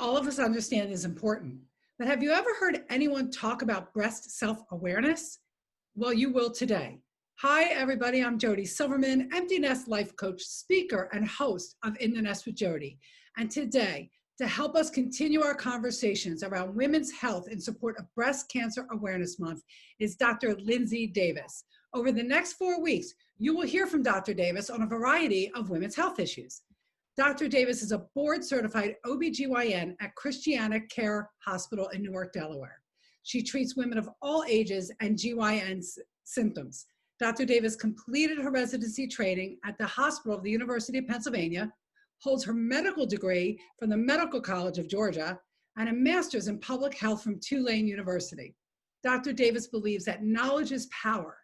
all of us understand is important. But have you ever heard anyone talk about breast self-awareness? Well, you will today. Hi, everybody. I'm Jodi Silverman, empty nest life coach, speaker, and host of In the Nest with Jodi. And today, to help us continue our conversations around women's health in support of Breast Cancer Awareness Month is Dr. Lindsey Davis. Over the next 4 weeks, you will hear from Dr. Davis on a variety of women's health issues. Dr. Davis is a board-certified OBGYN at Christiana Care Hospital in Newark, Delaware. She treats women of all ages and GYN symptoms. Dr. Davis completed her residency training at the Hospital of the University of Pennsylvania, holds her medical degree from the Medical College of Georgia, and a master's in public health from Tulane University. Dr. Davis believes that knowledge is power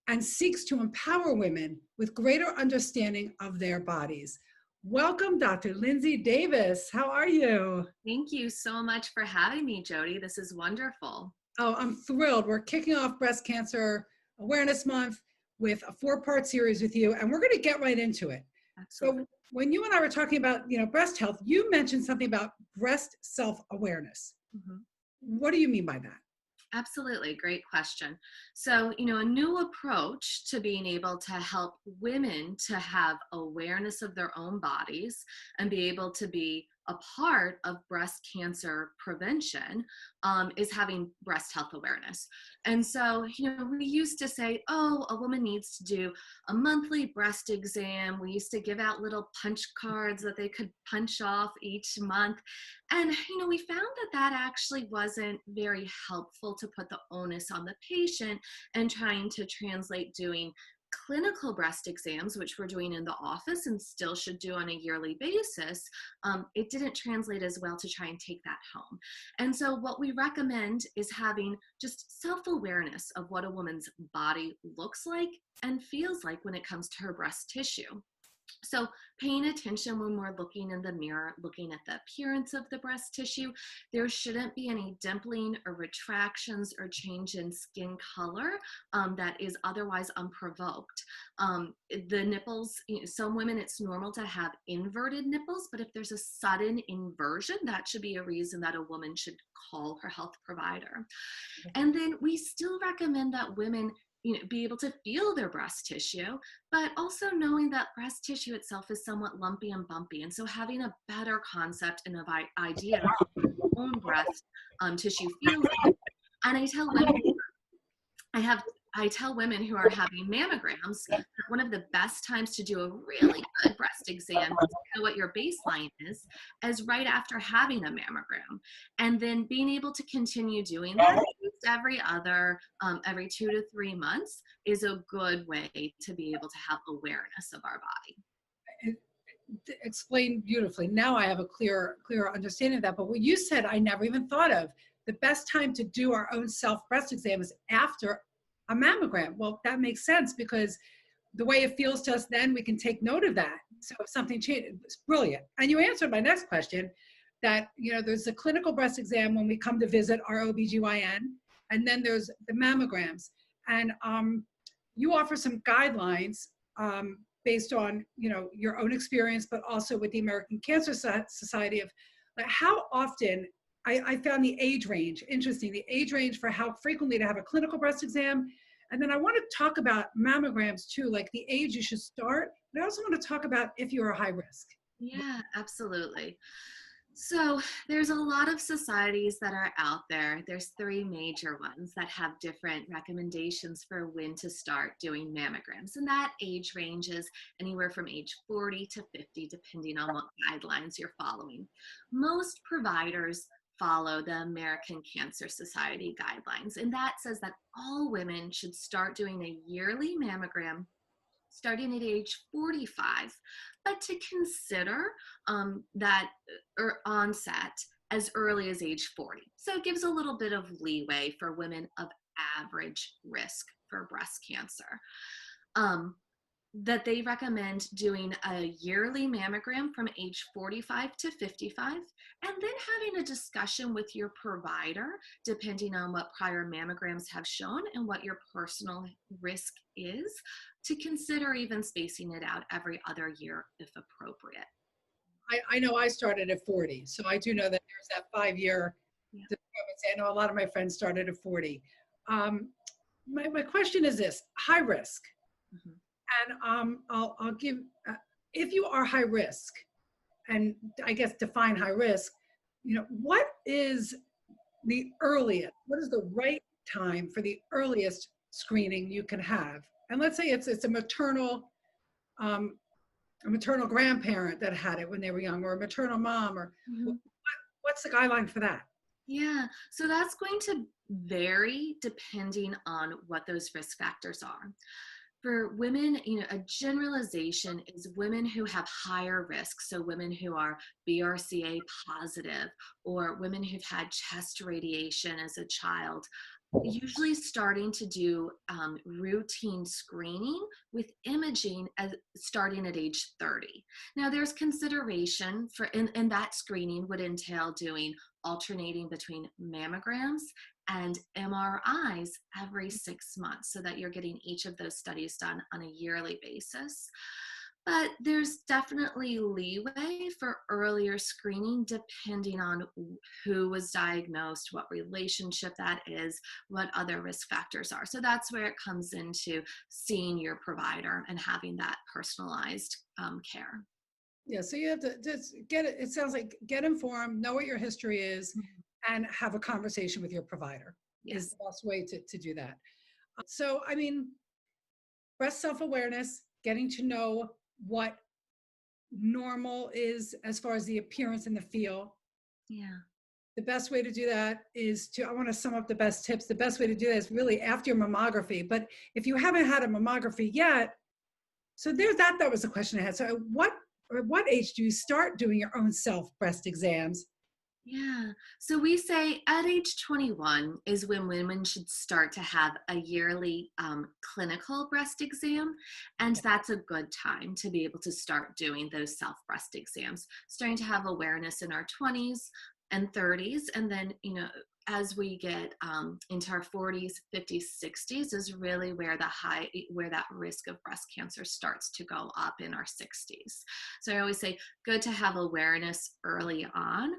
and seeks to empower women with greater understanding of their bodies. Welcome, Dr. Lindsey Davis. How are you? Thank you so much for having me, Jodi. This is wonderful. Oh, I'm thrilled. We're kicking off Breast Cancer Awareness Month with a 4-part series with you, and we're going to get right into it. Absolutely. So when you and I were talking about, breast health, you mentioned something about breast self-awareness. Mm-hmm. What do you mean by that? Absolutely. Great question. So, a new approach to being able to help women to have awareness of their own bodies and be able to be a part of breast cancer prevention is having breast health awareness. And so, we used to say, oh, a woman needs to do a monthly breast exam. We used to give out little punch cards that they could punch off each month. And, we found that actually wasn't very helpful to put the onus on the patient and trying to translate doing clinical breast exams, which we're doing in the office and still should do on a yearly basis. It didn't translate as well to try and take that home. And so what we recommend is having just self-awareness of what a woman's body looks like and feels like when it comes to her breast tissue. So paying attention when we're looking in the mirror, looking at the appearance of the breast tissue, there shouldn't be any dimpling or retractions or change in skin color that is otherwise unprovoked. The nipples, some women, it's normal to have inverted nipples, but if there's a sudden inversion, that should be a reason that a woman should call her health provider. And then we still recommend that women be able to feel their breast tissue, but also knowing that breast tissue itself is somewhat lumpy and bumpy. And so having a better concept and an idea of your own breast tissue feels like. And I tell women who are having mammograms that one of the best times to do a really good breast exam to know what your baseline is right after having a mammogram. And then being able to continue doing that every 2 to 3 months is a good way to be able to have awareness of our body. Explained beautifully. Now I have a clearer understanding of that. But what you said, I never even thought of. The best time to do our own self-breast exam is after a mammogram. Well, that makes sense because the way it feels to us then, we can take note of that. So if something changes, it's brilliant. And you answered my next question that, there's a clinical breast exam when we come to visit our OBGYN, and then there's the mammograms. And you offer some guidelines based on, your own experience, but also with the American Cancer Society of how often. I found the age range interesting, the age range for how frequently to have a clinical breast exam. And then I want to talk about mammograms too, like the age you should start. But I also want to talk about if you're a high risk. Yeah, absolutely. So there's a lot of societies that are out there. There's 3 major ones that have different recommendations for when to start doing mammograms. And that age ranges anywhere from age 40 to 50, depending on what guidelines you're following. Most providers follow the American Cancer Society guidelines. And that says that all women should start doing a yearly mammogram starting at age 45, but to consider that onset as early as age 40. So it gives a little bit of leeway for women of average risk for breast cancer. That they recommend doing a yearly mammogram from age 45 to 55, and then having a discussion with your provider, depending on what prior mammograms have shown and what your personal risk is, to consider even spacing it out every other year if appropriate. I know I started at 40, so I do know that there's that 5 year Yeah. discrepancy. I know a lot of my friends started at 40. My question is this: high risk, Mhm. and I'll give if you are high risk, and I guess define high risk. What is the earliest? What is the right time for the earliest screening you can have? And let's say it's um, a maternal grandparent that had it when they were young, or a maternal mom, or Mhm. what's the guideline for that? Yeah, so that's going to vary depending on what those risk factors are. For women, a generalization is women who have higher risk. So women who are BRCA positive, or women who've had chest radiation as a child, usually starting to do routine screening with imaging starting at age 30. Now there's consideration for, and that screening would entail doing alternating between mammograms and MRIs every 6 months, so that you're getting each of those studies done on a yearly basis. But there's definitely leeway for earlier screening depending on who was diagnosed, what relationship that is, what other risk factors are. So that's where it comes into seeing your provider and having that personalized care. Yeah, so you have to just get it. It sounds like get informed, know what your history is, Mhm. and have a conversation with your provider is Yes. the best way to do that. So, I mean, breast self awareness, getting to know what normal is as far as the appearance and the feel. Yeah. The best way to do that is I want to sum up the best tips. The best way to do that is really after your mammography. But if you haven't had a mammography yet, so there's that. That was the question I had. So, what age do you start doing your own self breast exams? Yeah. So we say at age 21 is when women should start to have a yearly clinical breast exam. And that's a good time to be able to start doing those self breast exams, starting to have awareness in our 20s and 30s. And then, as we get into our 40s, 50s, 60s is really where where that risk of breast cancer starts to go up in our 60s. So I always say good to have awareness early on,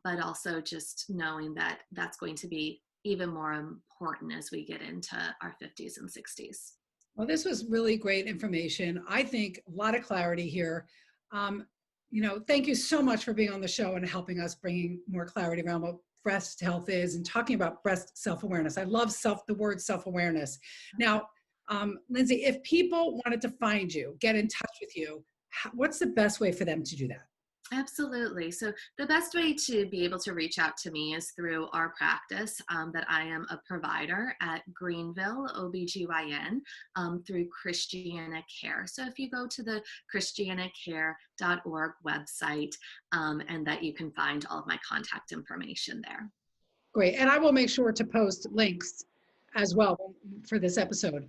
but also just knowing that that's going to be even more important as we get into our 50s and 60s. Well, this was really great information. I think a lot of clarity here. Um, thank you so much for being on the show and helping us bringing more clarity around what breast health is and talking about breast self-awareness. I love the word self-awareness. Now, Lindsey, if people wanted to find you, get in touch with you, what's the best way for them to do that? Absolutely. So the best way to be able to reach out to me is through our practice, that I am a provider at Greenville OBGYN, through Christiana Care. So if you go to the christianacare.org website, and that you can find all of my contact information there. Great. And I will make sure to post links as well for this episode.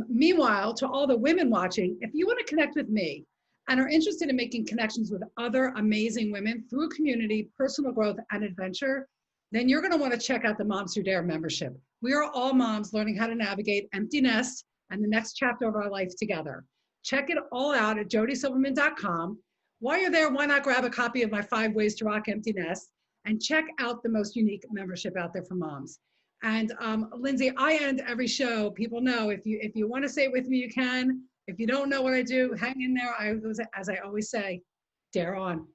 Meanwhile, to all the women watching, if you want to connect with me and are interested in making connections with other amazing women through community, personal growth, and adventure, then you're going to want to check out the Moms Who Dare membership. We are all moms learning how to navigate empty nest and the next chapter of our life together. Check it all out at jodisilverman.com. While you're there, why not grab a copy of my 5 Ways to Rock Empty Nest and check out the most unique membership out there for moms. And Lindsey, I end every show. People know if you want to say it with me, you can. If you don't know what I do, hang in there. As I always say, dare on.